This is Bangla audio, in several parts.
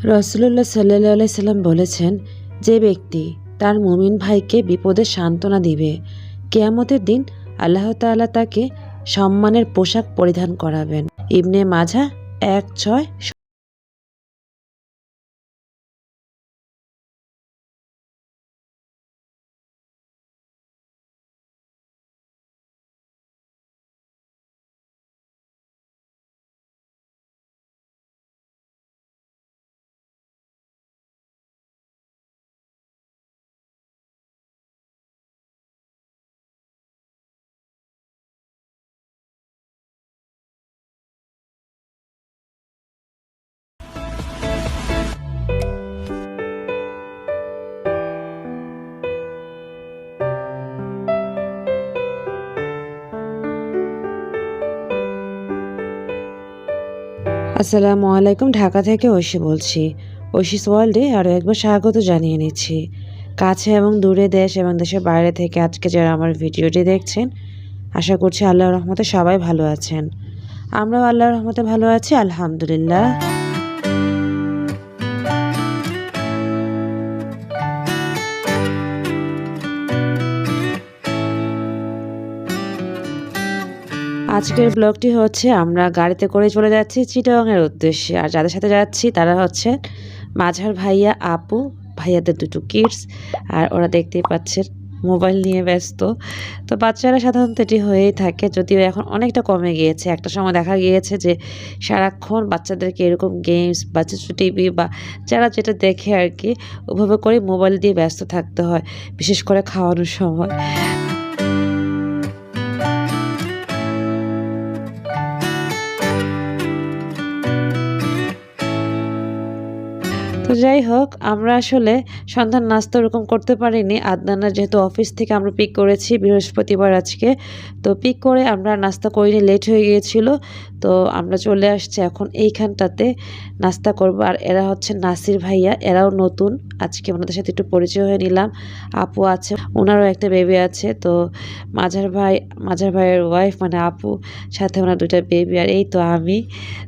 রাসূলুল্লাহ সাল্লাল্লাহু আলাইহি সাল্লাম বলেছেন, যে ব্যক্তি তার মুমিন ভাইকে বিপদে সান্ত্বনা দিবে, কিয়ামতের দিন আল্লাহ তাআলা তাকে সম্মানের পোশাক পরিধান করাবেন। ইবনে মাজাহ ১:৬। আসসালামু আলাইকুম। ঢাকা থেকে ঐশী বলছি। ঐশীস ওয়ার্ল্ডে আরও একবার স্বাগত জানিয়ে নিচ্ছি। কাছে এবং দূরে, দেশ এবং দেশের বাইরে থেকে আজকে যারা আমার ভিডিওটি দেখছেন, আশা করছি আল্লাহর রহমতে সবাই ভালো আছেন। আমরাও আল্লাহর রহমতে ভালো আছি, আলহামদুলিল্লাহ। আজকের ব্লগটি হচ্ছে আমরা গাড়িতে করে চলে যাচ্ছি চিটাগাংয়ের উদ্দেশ্যে। আর যাদের সাথে যাচ্ছি তারা হচ্ছে মাঝার ভাইয়া, আপু, ভাইয়াদের দুটো কিডস। আর ওরা দেখতেই পাচ্ছেন মোবাইল নিয়ে ব্যস্ত। তো বাচ্চারা সাধারণত এটি হয়েই থাকে, যদিও এখন অনেকটা কমে গিয়েছে। একটা সময় দেখা গিয়েছে যে সারাক্ষণ বাচ্চাদেরকে এরকম গেমস বা টিভি বা যারা যেটা দেখে আর কি, ওভাবে করে মোবাইল দিয়ে ব্যস্ত থাকতে হয়, বিশেষ করে খাওয়ানোর সময়। তো যাই হোক, আমরা আসলে সন্ধ্যার নাস্তা ওরকম করতে পারিনি। আদনানের যেহেতু অফিস থেকে আমরা পিক করেছি বৃহস্পতিবার আজকে, তো পিক করে আমরা নাস্তা করিনি, লেট হয়ে গিয়েছিল। তো আমরা চলে আসছি এখন এইখানটাতে নাস্তা করব। আর এরা হচ্ছে নাসির ভাইয়া, এরাও নতুন। আজকে ওনাদের সাথে একটু পরিচয় হয়ে নিলাম। আপু আছে, ওনারও একটা বেবি আছে। তো মাঝার ভাইয়ের ওয়াইফ মানে আপু, সাথে ওনার দুইটা বেবি, আর এই তো আমি।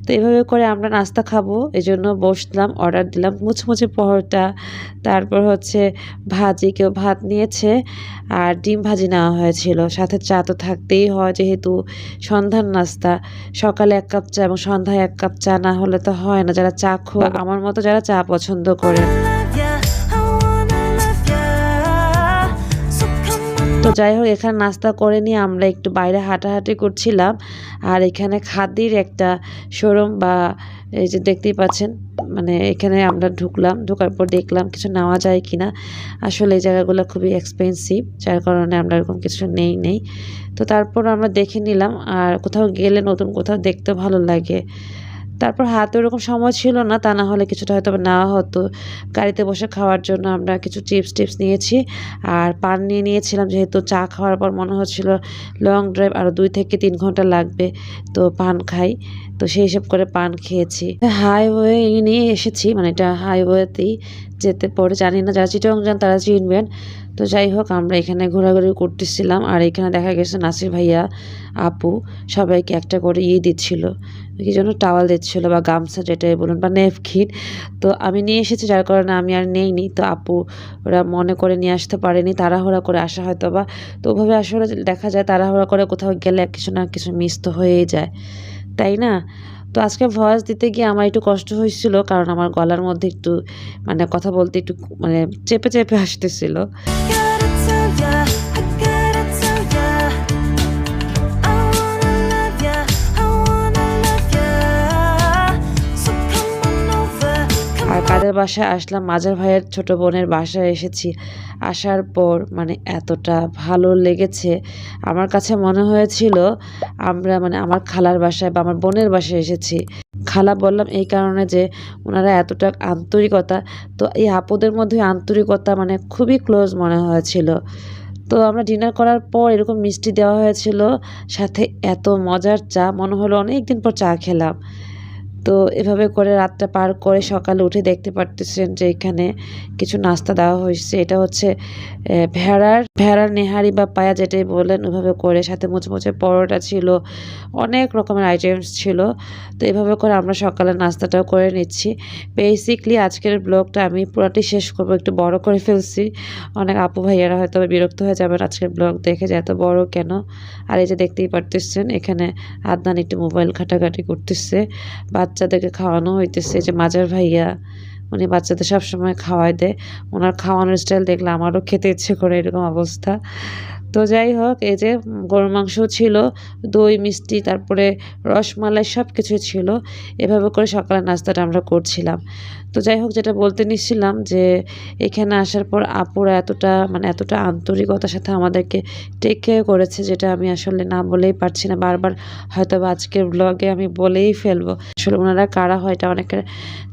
তো এভাবে করে আমরা নাস্তা খাবো, এই জন্য বসলাম, অর্ডার দিলাম মুচমুচে পরোটা, তারপর হচ্ছে ভাজি, কেউ ভাত নিয়েছে, আর ডিম ভাজি নেওয়া হয়েছিল। সাথে চা তো থাকতেই হয়, যেহেতু সন্ধ্যার নাস্তা। সকালে 1 কাপ চা এবং সন্ধ্যায় 1 কাপ চা না হলে তো হয় না। যারা চা খোর, আমার মতো যারা চা পছন্দ করেন। তো যাই হোক, এখানে নাস্তা করে নিয়ে আমরা একটু বাইরে হাঁটাহাঁটি করছিলাম। আর এখানে খাদির একটা শোরুম বা এই যে দেখতেই পাচ্ছেন, মানে এখানে আমরা ঢুকলাম, ঢোকার পর দেখলাম কিছু নেওয়া যায় কিনা। আসলে এই জায়গাগুলো খুবই এক্সপেন্সিভ, যার কারণে আমরা এরকম কিছু নেই। তো তারপর আমরা দেখে নিলাম, আর কোথাও গেলে নতুন কোথাও দেখতে ভালো লাগে। তারপর হাতে ওরকম সময় ছিল না, তা না হলে কিছুটা হয়তো নেওয়া হতো। গাড়িতে বসে খাওয়ার জন্য আমরা কিছু চিপস নিয়েছি, আর পান নিয়েছিলাম, যেহেতু চা খাওয়ার পর মনে হচ্ছিল লং ড্রাইভ আরও 2 থেকে 3 ঘন্টা লাগবে, তো পান খাই। তো সেই হিসাব করে পান খেয়েছি। হাইওয়ে নিয়ে এসেছি, মানে এটা হাইওয়েতেই যেতে পড়ে, জানি না যারা চিটাগাং যান তারা চিনবেন। তো যাই হোক, আমরা এখানে ঘোরাঘুরি করতেছিলাম। আর এখানে দেখা গেছে নাসির ভাইয়া, আপু সবাইকে একটা করে দিচ্ছিল, কি জন্য টাওয়াল দিচ্ছিল বা গামছা যেটাই বলুন বা নেপকিন। তো আমি নিয়ে এসেছি, যার কারণে আমি আর নেইনি। তো আপু ওরা মনে করে নিয়ে আসতে পারেনি, তাড়াহুড়া করে আসা হয়তো বা। তো ওভাবে আসলে দেখা যায় তাড়াহুড়া করে কোথাও গেলে কিছু না কিছু মিস তো হয়েই যায়, তাই না? তো আজকে ভয়েস দিতে গিয়ে আমার একটু কষ্ট হয়েছিল, কারণ আমার গলার মধ্যে একটু মানে কথা বলতে একটু মানে চেপে আসতেছিল। আর কাদের বাসায় আসলাম, মাঝার ভাইয়ের ছোট বোনের বাসায় এসেছি। আসার পর মানে এতটা ভালো লেগেছে, আমার কাছে মনে হয়েছিল আমরা মানে আমার খালার বাসায় বা আমার বোনের বাসায় এসেছি। খালা বললাম এই কারণে যে ওনারা এতটা আন্তরিকতা, তো এই আপুদের মধ্যে আন্তরিকতা মানে খুবই ক্লোজ মনে হয়েছিল। তো আমরা ডিনার করার পর এরকম মিষ্টি দেওয়া হয়েছিল, সাথে এত মজার চা, মনে হলো অনেক দিন পর চা খেলাম। তো এভাবে করে রাতটা পার করে সকালে উঠে দেখতে পারতেছেন যে এখানে কিছু নাস্তা দেওয়া হয়েছে। এটা হচ্ছে ভেড়ার নেহারি বা পায়া যেটাই বলেন ওইভাবে করে, সাথে মুচমুচে পরোটা ছিল, অনেক রকমের আইটেমস ছিল। তো এভাবে করে আমরা সকালে নাস্তাটাও করে নিচ্ছি। বেসিকলি আজকের ব্লগটা আমি পুরাটি শেষ করব, একটু বড় করে ফেলছি। অনেক আপু ভাইয়ারা হয়তো বিরক্ত হয়ে যাবেন আজকের ব্লগ দেখে যে এত বড় কেন। আর এই যে দেখতেই পারতেছেন এখানে আদনান একটু মোবাইল ঘাটাঘাটি করতেছে, বাচ্চাদেরকে খাওয়ানো হইতেছে। যে মাজার ভাইয়া উনি বাচ্চাদের সবসময় খাওয়াই দেয়, ওনার খাওয়ানোর স্টাইল দেখলে আমারও খেতে ইচ্ছে করে, এরকম অবস্থা। তো যাই হোক, এই যে গরুর মাংস ছিল, দই মিষ্টি, তারপরে রসমালাই সব কিছুই ছিল। এভাবে করে সকালের নাস্তাটা আমরা করছিলাম। তো যাই হোক, যেটা বলতে নিচ্ছিলাম যে এখানে আসার পর আপুরা এতটা আন্তরিকতার সাথে আমাদেরকে টেক কেয়ার করেছে, যেটা আমি আসলে না বলেই পারছি না। বারবার হয়তো আজকের ব্লগে আমি বলেই ফেলবো। আসলে ওনারা কারা হয় এটা অনেকের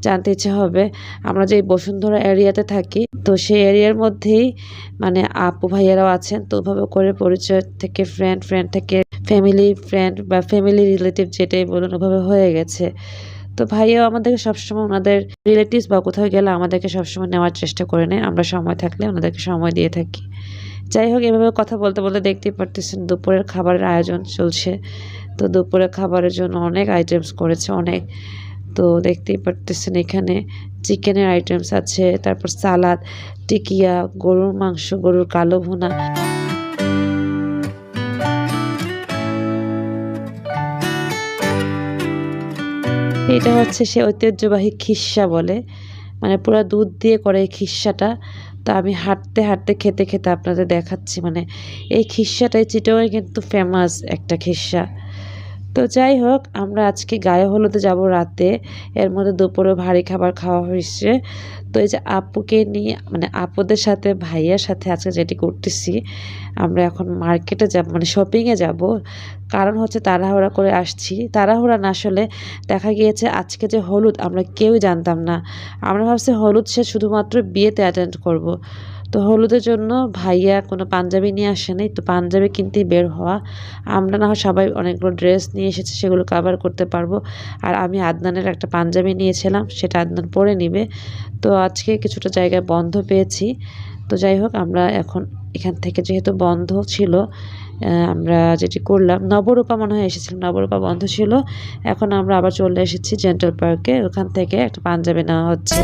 জানতে ইচ্ছে হবে। আমরা যে বসুন্ধরা এরিয়াতে থাকি, তো সেই এরিয়ার মধ্যেই আপু ভাইয়ারাও আছেন। তো ওভাবে করে পরিচয় থেকে ফ্রেন্ড থেকে ফ্রেন্ড বা ফ্যামিলি রিলেটিভ যেটাই বলুন, ওভাবে হয়ে গেছে। তো ভাইয়াও আমাদেরকে সবসময় ওনাদের রিলেটিভস বা কোথাও গেলে আমাদেরকে সবসময় নেওয়ার চেষ্টা করে নেয়। আমরা সময় থাকলে ওনাদেরকে সময় দিয়ে থাকি। যাই হোক, এভাবে কথা বলতে বলতে দেখতেই পারতেছেন দুপুরের খাবারের আয়োজন চলছে। তো দুপুরের খাবারের জন্য অনেক আইটেমস করেছে, অনেক। তো দেখতেই পারতেছেন এখানে চিকেনের আইটেমস আছে, তারপর সালাদ, টিকিয়া, গরুর মাংস, গরুর কালো ভুনা। এটা হচ্ছে সে ঐতিহ্যবাহী খিস্সা বলে, পুরো দুধ দিয়ে করে এই খিস্সাটা। তো আমি হাঁটতে হাঁটতে খেতে খেতে আপনাদের দেখাচ্ছি। এই খিস্সাটাই চিটাগাংয়ে কিন্তু ফেমাস একটা খিস্সা। তো যাই হোক, আমরা আজকে গায়ে হলুদে যাব রাতে, এর মধ্যে দুপুরে ভারী খাবার খাওয়া হয়েছে। তো এই যে আপুকে নিয়ে আপুদের সাথে ভাইয়ার সাথে আজকে যেটি করতেছি, আমরা এখন মার্কেটে যাব, শপিংয়ে যাব। কারণ হচ্ছে তাড়াহুড়া করে আসছি, তাড়াহুড়া না, আসলে দেখা গিয়েছে আজকে যে হলুদ আমরা কেউই জানতাম না। আমরা ভাবছি হলুদ সে শুধুমাত্র বিয়েতে অ্যাটেন্ড করব। তো হলুদের জন্য ভাইয়া কোনো পাঞ্জাবি নিয়ে আসেনি, তো পাঞ্জাবি কিনতেই বের হওয়া। আমরা না হয় সবাই অনেকগুলো ড্রেস নিয়ে এসেছি, সেগুলো কভার করতে পারবো। আর আমি আদনানের একটা পাঞ্জাবি নিয়েছিলাম, সেটা আদনান পরে নিবে। তো আজকে কিছুটা জায়গায় বন্ধ পেয়েছি। তো যাই হোক, আমরা এখন এখান থেকে যেহেতু বন্ধ ছিল, আমরা যেটি করলাম, নবরূপা মনে হয় এসেছিলাম, নবরূপা বন্ধ ছিল। এখন আমরা আবার চলে এসেছি জেন্টাল পার্কে, ওখান থেকে একটা পাঞ্জাবি নেওয়া হচ্ছে।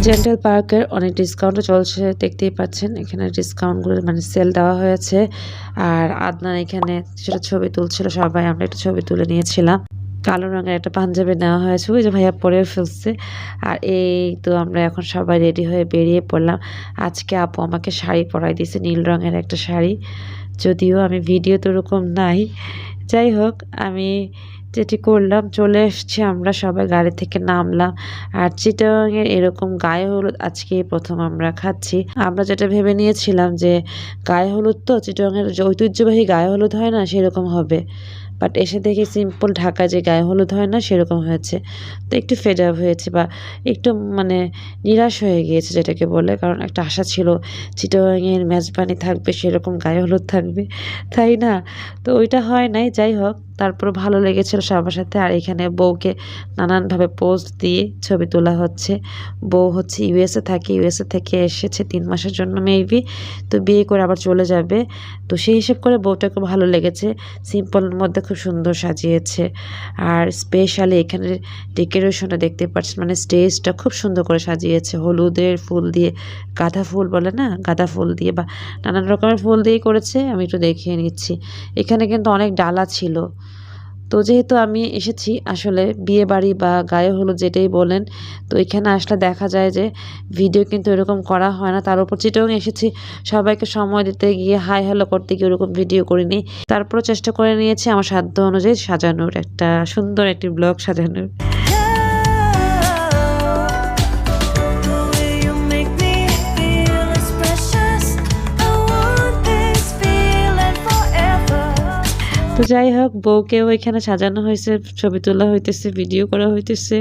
জেন্টাল পার্কের অনেক ডিসকাউন্টও চলছে, দেখতেই পাচ্ছেন এখানে ডিসকাউন্টগুলো সেল দেওয়া হয়েছে। আর আদনান এখানে সেটা ছবি তুলছিল, সবাই আমরা একটা ছবি তুলে নিয়েছিলাম। কালো রঙের একটা পাঞ্জাবি নেওয়া হয়েছে, ওই যে ভাইয়া পরেও ফেলছে। আর এই তো আমরা এখন সবাই রেডি হয়ে বেরিয়ে পড়লাম। আজকে আপু আমাকে শাড়ি পরাই দিয়েছে, নীল রঙের একটা শাড়ি, যদিও আমি ভিডিও তো ওরকম নাই। যাই হোক, আমি যেটি করলাম, চলে এসেছি, আমরা সবাই গাড়ি থেকে নামলাম। আর চিটাগাংয়ের এরকম গায়ে হলুদ আজকে প্রথম আমরা খাচ্ছি। আমরা যেটা ভেবে নিয়েছিলাম যে গায়ে হলুদ তো চিটাগাংয়ের যে ঐতিহ্যবাহী গায়ে হলুদ হয় না, সেরকম হবে। বাট এসে দেখি সিম্পল ঢাকা যে গায়ে হলুদ হয় না, সেরকম হয়েছে। তো একটু ফেড আপ হয়েছে, বা একটু নিরাশ হয়ে গিয়েছে যেটাকে বলে। কারণ একটা আশা ছিল চিটাগাংয়ের মেজবানি থাকবে, সেরকম গায়ে হলুদ থাকবে, তাই না? তো ওইটা হয় নাই। যাই হোক, তারপর ভালো লেগেছিল সবার সাথে। আর এখানে বউকে নানানভাবে পোজ দিয়ে ছবি তোলা হচ্ছে। বউ হচ্ছে ইউএসএ থাকে, ইউএসএ থেকে এসেছে 3 মাসের জন্য মেবি। তো বিয়ে করে আবার চলে যাবে। তো সেই হিসেব করে বউটাকে ভালো লেগেছে, সিম্পলের মধ্যে খুব সুন্দর সাজিয়েছে। আর স্পেশালি এখানে ডেকোরেশনটা দেখতে পাচ্ছেন, স্টেজটা খুব সুন্দর করে সাজিয়েছে হলুদের ফুল দিয়ে, গাঁদা ফুল বলে না, গাঁদা ফুল দিয়ে বা নানান রকমের ফুল দিয়ে করেছে। আমি একটু দেখিয়ে নিচ্ছি, এখানে কিন্তু অনেক ডালা ছিল। তো যেহেতু আমি এসেছি আসলে বিয়ে বাড়ি বা গায়ে হলুদ যেটাই বলেন, তো এখানে আসলে দেখা যায় যে ভিডিও কিন্তু এরকম করা হয় না। তার উপর চিটাগাং এসেছি, সবাইকে সময় দিতে গিয়ে হাই হ্যালো করতে গিয়ে ওরকম ভিডিও করিনি। তারপরও চেষ্টা করে নিয়েছি আমার সাধ্য অনুযায়ী সাজানোর, একটা সুন্দর একটি ব্লগ সাজানোর। তো যাই হোক, বউকেও এখানে সাজানো হয়েছে, ছবি তোলা হইতেছে, ভিডিও করা হইতেছে।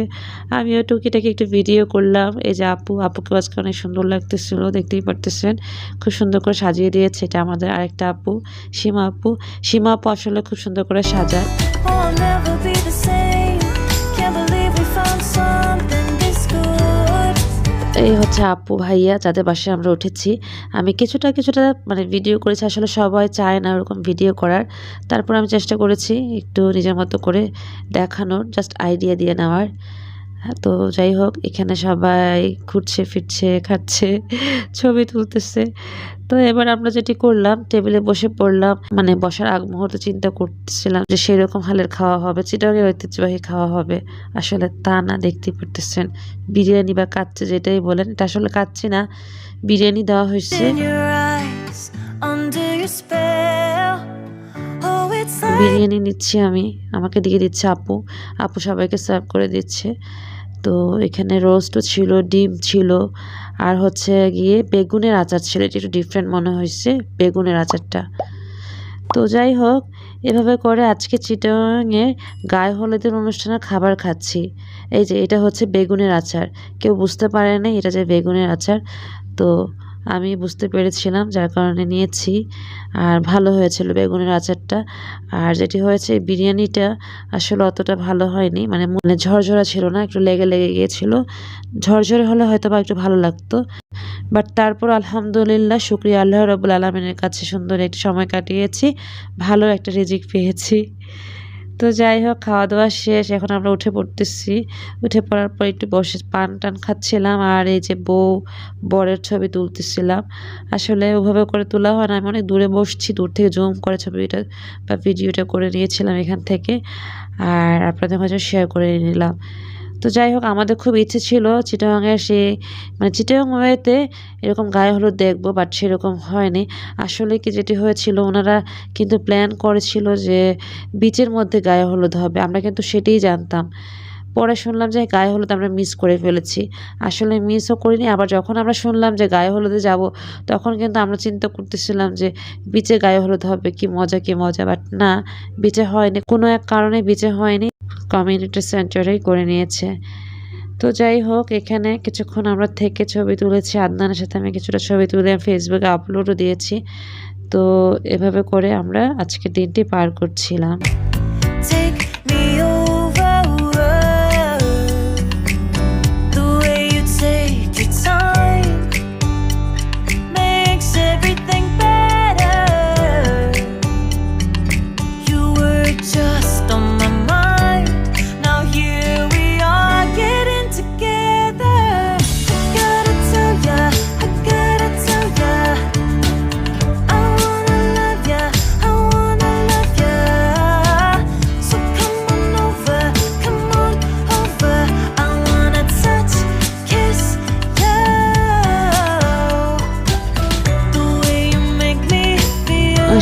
আমিও টুকিটাকি একটু ভিডিও করলাম। এই যে আপুকে আজকে অনেক সুন্দর লাগতেছিল, দেখতেই পারতেছেন। খুব সুন্দর করে সাজিয়ে দিয়েছে। এটা আমাদের আরেকটা আপু, সীমা আপু আসলে খুব সুন্দর করে সাজায়। এই হচ্ছে আপু ভাইয়া যাদের বাসায় আমরা উঠেছি। আমি কিছুটা মানে ভিডিও করেছি। আসলে সবাই চায় না ওরকম ভিডিও করার, তারপর আমি চেষ্টা করেছি একটু নিজের মতো করে দেখানোর, জাস্ট আইডিয়া দিয়ে নেওয়ার। তো যাই হোক, এখানে সবাই ঘুরছে ফিরছে, খাচ্ছে, ছবি তুলতেছে। তো এবার আমরা যেটি করলাম, টেবিলে বসে পড়লাম। মানে বসার আগ মুহূর্তে চিন্তা করতেছিলাম যে সেরকম হালের খাওয়া হবে, চিটাগাংয়ের ঐতিহ্যবাহী খাওয়া হবে। আসলে তা না, দেখতেই পারতেছেন বিরিয়ানি বা কাচ্চি যেটাই বলেন, এটা আসলে কাচ্চি না, বিরিয়ানি দেওয়া হয়েছে। বিরিয়ানি নিচ্ছি আমি, আমাকে দিয়ে দিচ্ছে আপু সবাইকে সার্ভ করে দিচ্ছে। তো এখানে রোস্টও ছিল, ডিম ছিল, আর হচ্ছে গিয়ে বেগুনের আচার ছিল। এটা একটু ডিফারেন্ট মনে হয়েছে বেগুনের আচারটা। তো যাই হোক, এভাবে করে আজকে চিটাগাংয়ে গায়ে হলুদের অনুষ্ঠানের খাবার খাচ্ছি। এই যে এটা হচ্ছে বেগুনের আচার, কেউ বুঝতে পারে না এটা যে বেগুনের আচার। তো আমি বুঝতে পেরেছিলাম, যার কারণে নিয়েছি। আর ভালো হয়েছিল বেগুনের আচারটা। আর যেটি হয়েছে, বিরিয়ানিটা আসলে অতটা ভালো হয়নি, মানে ঝরঝরা ছিল না, একটু লেগে গিয়েছিল। ঝরঝরে হলে হয়তো বা একটু ভালো লাগতো। বাট তারপর আলহামদুলিল্লাহ, শুকরিয়া আল্লাহ রাব্বুল আলামিনের কাছে, সুন্দর একটি সময় কাটিয়েছি, ভালো একটা রিজিক পেয়েছি। তো যাই হোক, খাওয়া দাওয়া শেষ, এখন আমরা উঠে পড়তেছি। উঠে পড়ার পর একটু বসে পান টান খাচ্ছিলাম, আর এই যে বরের ছবি তুলতেছিলাম। আসলে ওভাবে করে তোলা হয় না, আমি অনেক দূরে বসছি, দূর থেকে জুম করে ছবিটা বা ভিডিওটা করে নিয়েছিলাম এখান থেকে, আর আপনাদের মাঝে শেয়ার করে নিলাম। তো যাই হোক, আমাদের খুব ইচ্ছে ছিল চিটাগাংয়ের মানে চিটাগাং ওয়েতে এরকম গায়ে হলুদ দেখবো, বাট সেরকম হয়নি। আসলে কি যেটি হয়েছিল, ওনারা কিন্তু প্ল্যান করেছিল যে বিচের মধ্যে গায়ে হলুদ হবে, আমরা কিন্তু সেটাই জানতাম। পরে শুনলাম যে গায়ে হলুদ আমরা মিস করে ফেলেছি। আসলে মিসও করিনি, আবার যখন আমরা শুনলাম যে গায়ে হলুদে যাব, তখন কিন্তু আমরা চিন্তা করতেছিলাম যে বিচে গায়ে হলুদ হবে, কি মজা। বাট না, বিচে হয়নি, কোনো এক কারণে বিচে হয়নি, কমিউনিটি সেন্টারেই করে নিয়েছে। তো যাই হোক, এখানে কিছুক্ষণ আমরা থেকে ছবি তুলেছি। আদনানের সাথে আমি কিছুটা ছবি তুলে ফেসবুকে আপলোডও দিয়েছি। তো এভাবে করে আমরা আজকের দিনটি পার করছিলাম।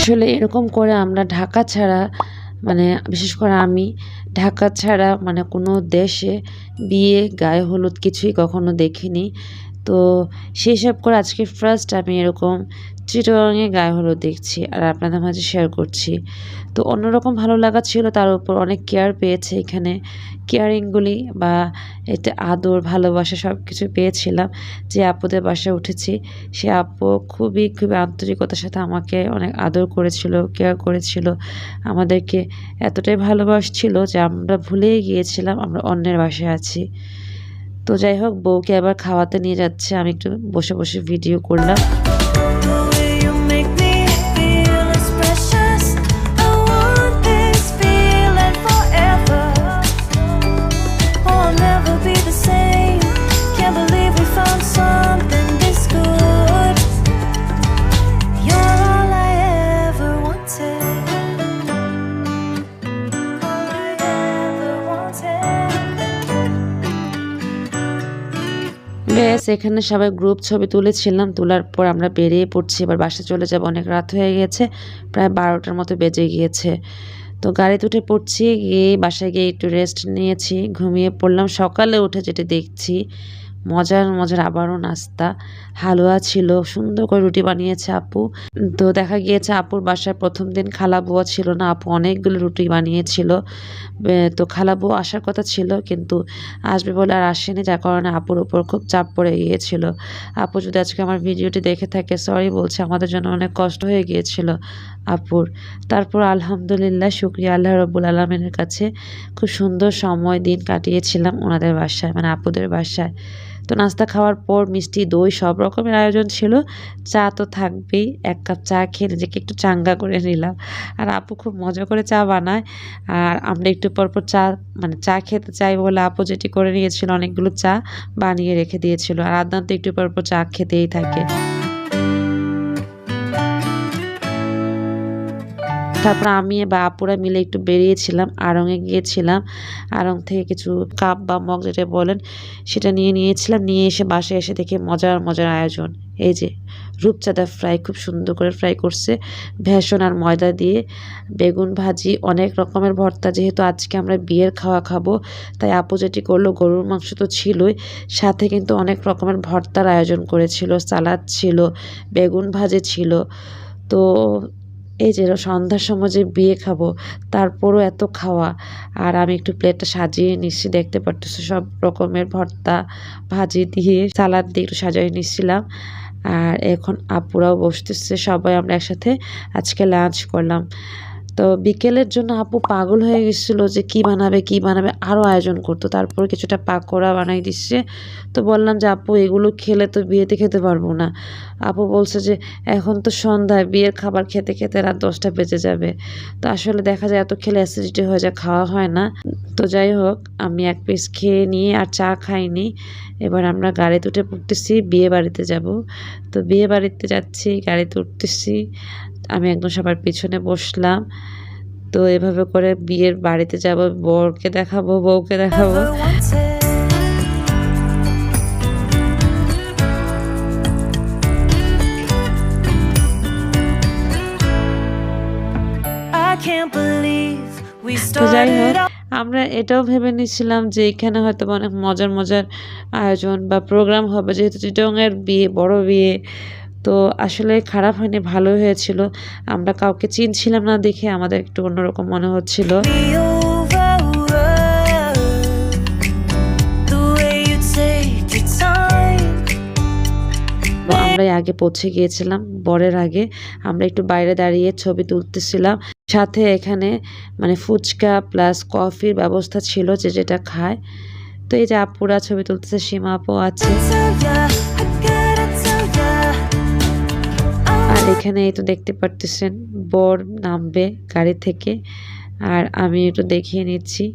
আসলে এরকম করে আমরা ঢাকা ছাড়া, মানে বিশেষ করে আমি ঢাকা ছাড়া মানে কোনো দেশে বিয়ে, গায়ে হলুদ কিছুই কখনো দেখিনি। তো সেই সব করে আজকে ফার্স্ট আমি এরকম চিটাগাংয়ে গায়ে হলুদ দেখছি, আর আপনাদের মাঝে শেয়ার করছি। তো অন্যরকম ভালো লাগা ছিল, তার উপর অনেক কেয়ার পেয়েছে এখানে। কেয়ারিংগুলি বা এতে আদর ভালোবাসা সব কিছু পেয়েছিলাম। যে আপুদের বাসায় উঠেছি, সে আপু খুবই আন্তরিকতার সাথে আমাকে অনেক আদর করেছিল, কেয়ার করেছিল, আমাদেরকে এতটাই ভালোবাসছিল যে আমরা ভুলেই গিয়েছিলাম আমরা অন্যের বাসায় আছি। তো যাই হোক, বউকে আবার খাওয়াতে নিয়ে যাচ্ছে, আমি একটু বসে ভিডিও করলাম। ব্যাস, এখানে সবাই গ্রুপ ছবি তুলেছিলাম। তোলার পর আমরা বেরিয়ে পড়ছি, এবার বাসায় চলে যাব, অনেক রাত হয়ে গেছে, প্রায় 12টার মতো বেজে গিয়েছে। তো গাড়িতে উঠে পড়ছি, গিয়ে বাসায় গিয়ে একটু রেস্ট নিয়েছি, ঘুমিয়ে পড়লাম। সকালে উঠে যেটা দেখছি, মজার মজার আবারও নাস্তা, হালুয়া ছিল, সুন্দর করে রুটি বানিয়েছে আপু। তো দেখা গিয়েছে আপুর বাসায় প্রথম দিন খালাবুয়া ছিল না, আপু অনেকগুলো রুটি বানিয়েছিল। তো খালাবুয়া আসার কথা ছিল কিন্তু আসবে বলে আর আসেনি, যার কারণে আপুর উপর খুব চাপ পড়ে গিয়েছিল। আপু যদি আজকে আমার ভিডিওটি দেখে থাকে সরি বলছে, আমাদের জন্য অনেক কষ্ট হয়ে গিয়েছিল আপুর। তারপর আলহামদুলিল্লাহ, শুকরিয়া আল্লাহ রব্বুল আলমিনের কাছে, খুব সুন্দর সময় দিন কাটিয়েছিলাম ওনাদের বাসায়, মানে আপুদের বাসায়। তো নাস্তা খাওয়ার পর মিষ্টি, দই সব রকমের আয়োজন ছিল। চা তো থাকবেই, 1 কাপ চা খেয়ে নিজেকে একটু চাঙ্গা করে নিলাম। আর আপু খুব মজা করে চা বানায়। আর আমরা একটু পরপর চা, মানে চা খেতে চাই বলে আপু যেটি করে নিয়েছিল, অনেকগুলো চা বানিয়ে রেখে দিয়েছিল। আর আদনান তো একটু পরপর চা খেতেই থাকে। তারপর আমি বা আপুরা মিলে একটু বেরিয়েছিলাম, আড়ংয়ে গিয়েছিলাম। আড়ং থেকে কিছু কাপ বা মগ যেটা বলেন সেটা নিয়েছিলাম। নিয়ে এসে বাসায় এসে দেখি মজার মজার আয়োজন। এই যে রূপচাঁদা ফ্রাই, খুব সুন্দর করে ফ্রাই করছে বেসন আর ময়দা দিয়ে, বেগুন ভাজি, অনেক রকমের ভর্তা। যেহেতু আজকে আমরা বিয়ের খাওয়া খাবো তাই আপু যেটি করলো, গরুর মাংস তো ছিলই, সাথে কিন্তু অনেক রকমের ভর্তার আয়োজন করেছিল, সালাদ ছিল, বেগুন ভাজি ছিল। তো এই যে সন্ধ্যার সময় যে বিয়ে খাবো তারপরও এত খাওয়া। আর আমি একটু প্লেটটা সাজিয়ে নিচ্ছি, দেখতে পারতেছি সব রকমের ভর্তা ভাজি দিয়ে, সালাদ দিয়ে একটু সাজিয়ে নিচ্ছিলাম। আর এখন আপুরাও বসতেছে, সবাই আমরা একসাথে আজকে লাঞ্চ করলাম। তো বিকেলের জন্য আপু পাগল হয়ে গেছিলো যে কি বানাবে, আরও আয়োজন করতো। তারপর কিছুটা পাকোড়া বানাই দিচ্ছে। তো বললাম যে আপু এগুলো খেলে তো বিয়েতে খেতে পারবো না। আপু বলছে যে এখন তো সন্ধ্যায়, বিয়ের খাবার খেতে খেতে রাত 10টা বেজে যাবে। তো আসলে দেখা যায় এত খেলে অ্যাসিডিটি হয়ে যায়, খাওয়া হয় না। তো যাই হোক, আমি 1 পিস খেয়ে নিয়ে আর চা খাইনি। এবার আমরা গাড়িতে উঠে পড়তেছি, বিয়ে বাড়িতে যাব। তো বিয়ে বাড়িতে যাচ্ছি, গাড়িতে উঠতেছি, আমি একদম সবার পিছনে বসলাম। তো এভাবে করে বিয়ের বাড়িতে যাব, বরকে দেখাবো, বউকে দেখাবো। তো যাই হোক, আমরা এটাও ভেবে নিচ্ছিলাম যে এখানে হয়তো অনেক মজার মজার আয়োজন বা প্রোগ্রাম হবে, যেহেতু চিটংয়ের বিয়ে, বড় বিয়ে। তো আসলে খারাপ হয়নি, ভালোই হয়েছিল। আমরা কাউকে চিনছিলাম না দেখে আমাদের একটু অন্যরকম মনে হচ্ছিল। আমরাই আগে পৌঁছে গিয়েছিলাম, বরের আগে। আমরা একটু বাইরে দাঁড়িয়ে ছবি তুলতেছিলাম। সাথে এখানে মানে ফুচকা প্লাস কফির ব্যবস্থা ছিল, যে যেটা খায়। তো এই যে আপুরা ছবি তুলতেছে, সীমা আপু আছে। আর এখানে এই তো দেখতে পারতেছেন বর নামবে গাড়ি থেকে, আর আমি একটু দেখিয়ে নিচ্ছি।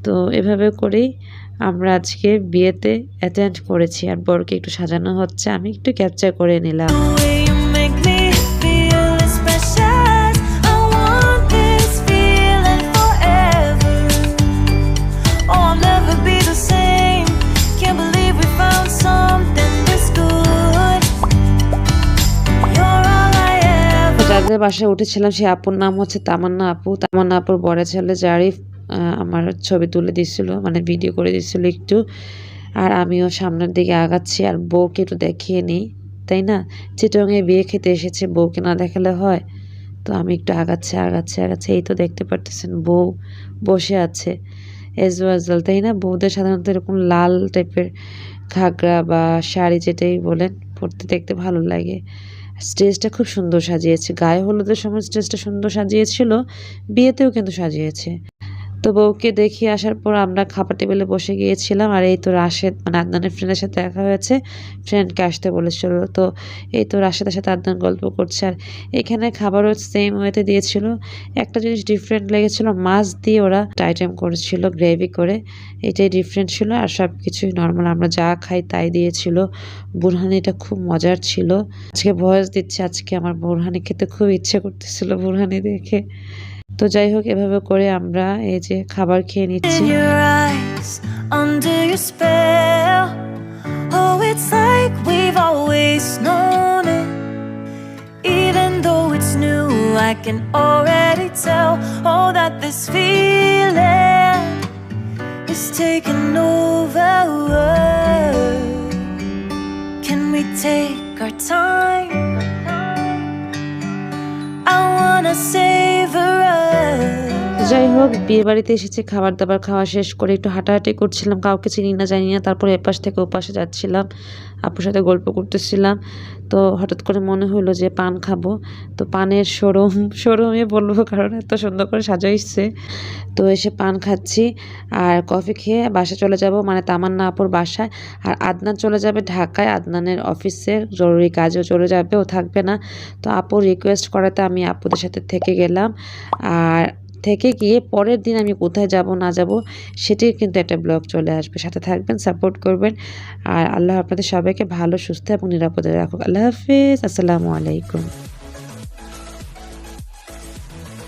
তো এভাবে করেই আমরা আজকে বিয়েতে অ্যাটেন্ড করেছি। আর বরকে একটু সাজানো হচ্ছে, আমি একটু ক্যাপচার করে নিলাম। যাদের বাসায় উঠেছিলাম সেই আপুর নাম হচ্ছে তামান্না আপু। তামান্না আপুর বড় ছেলে জারিফ আমার ছবি তুলে দিচ্ছিল, মানে ভিডিও করে দিচ্ছিল একটু। আর আমিও সামনের দিকে আগাচ্ছি, আর বউকে একটু দেখিয়ে নিই, তাই না? চিটংয়ে বিয়ে খেতে এসেছে, বউকে না দেখালে হয়? তো আমি একটু আগাচ্ছি। এই তো দেখতে পারতেছেন বউ বসে আছে এজওয়াজল, তাই না? বউদের সাধারণত এরকম লাল টাইপের ঘাগরা বা শাড়ি যেটাই বলেন পরতে দেখতে ভালো লাগে। স্টেজটা খুব সুন্দর সাজিয়েছে, গায়ে হলুদের সময় স্টেজটা সুন্দর সাজিয়েছিল, বিয়েতেও কিন্তু সাজিয়েছে। তো বউকে দেখিয়ে আসার পর আমরা খাবার টেবিলে বসে গিয়েছিলাম। আর এই তো রাশেদ, মানে আদনানের ফ্রেন্ডের সাথে দেখা হয়েছে, ফ্রেন্ডকে আসতে বলেছিল। তো এই তো রাশেদের সাথে আদনান গল্প করছে। আর এখানে খাবারও সেম ওয়েতে দিয়েছিল, একটা জিনিস ডিফারেন্ট লেগেছিল, মাছ দিয়ে ওরা আইটেম করেছিল গ্রেভি করে, এটাই ডিফারেন্ট ছিল। আর সব কিছুই নর্মাল, আমরা যা খাই তাই দিয়েছিল। বুরহানিটা খুব মজার ছিল। আজকে ভয়েস দিচ্ছে, আজকে আমার বুরহানি খেতে খুব ইচ্ছে করতেছিল বুরহানি দেখে। তো যাই হোক, এভাবে করে আমরা এই যে খাবার খেয়ে নিচ্ছি। I can already tell, oh, that this feeling is taking over. we take our time? I wanna savor us. যাই হোক, বিয়ে বাড়িতে এসেছি, খাবার দাবার খাওয়া শেষ করে একটু হাঁটাহাঁটি করছিলাম, কাউকে চিনি না জানি না। তারপরে এপাশ থেকে ওপাশে যাচ্ছিলাম, আপুর সাথে গল্প করতেছিলাম। তো হঠাৎ করে মনে হলো যে পান খাবো। তো পানের শোরুমে বলবো কারণ এত সুন্দর করে সাজাইছে। তো এসে পান খাচ্ছি আর কফি খেয়ে বাসায় চলে যাব, মানে তামান্না আপুর বাসায়। আর আদনান চলে যাবে ঢাকায়, আদনানের অফিসে জরুরি কাজেও চলে যাবে, ও থাকবে না। তো আপুর রিকোয়েস্ট করাতে আমি আপুদের সাথে থেকে গেলাম। আর থেকে গিয়ে পরের দিন আমি কোথায় যাব না যাব সেটির কিন্তু একটা ব্লগ চলে আসবে। সাথে থাকবেন, সাপোর্ট করবেন। আর আল্লাহ আপনাদের সবাইকে ভালো, সুস্থ এবং নিরাপদে রাখুক। আল্লাহ হাফেজ। আসসালামু আলাইকুম।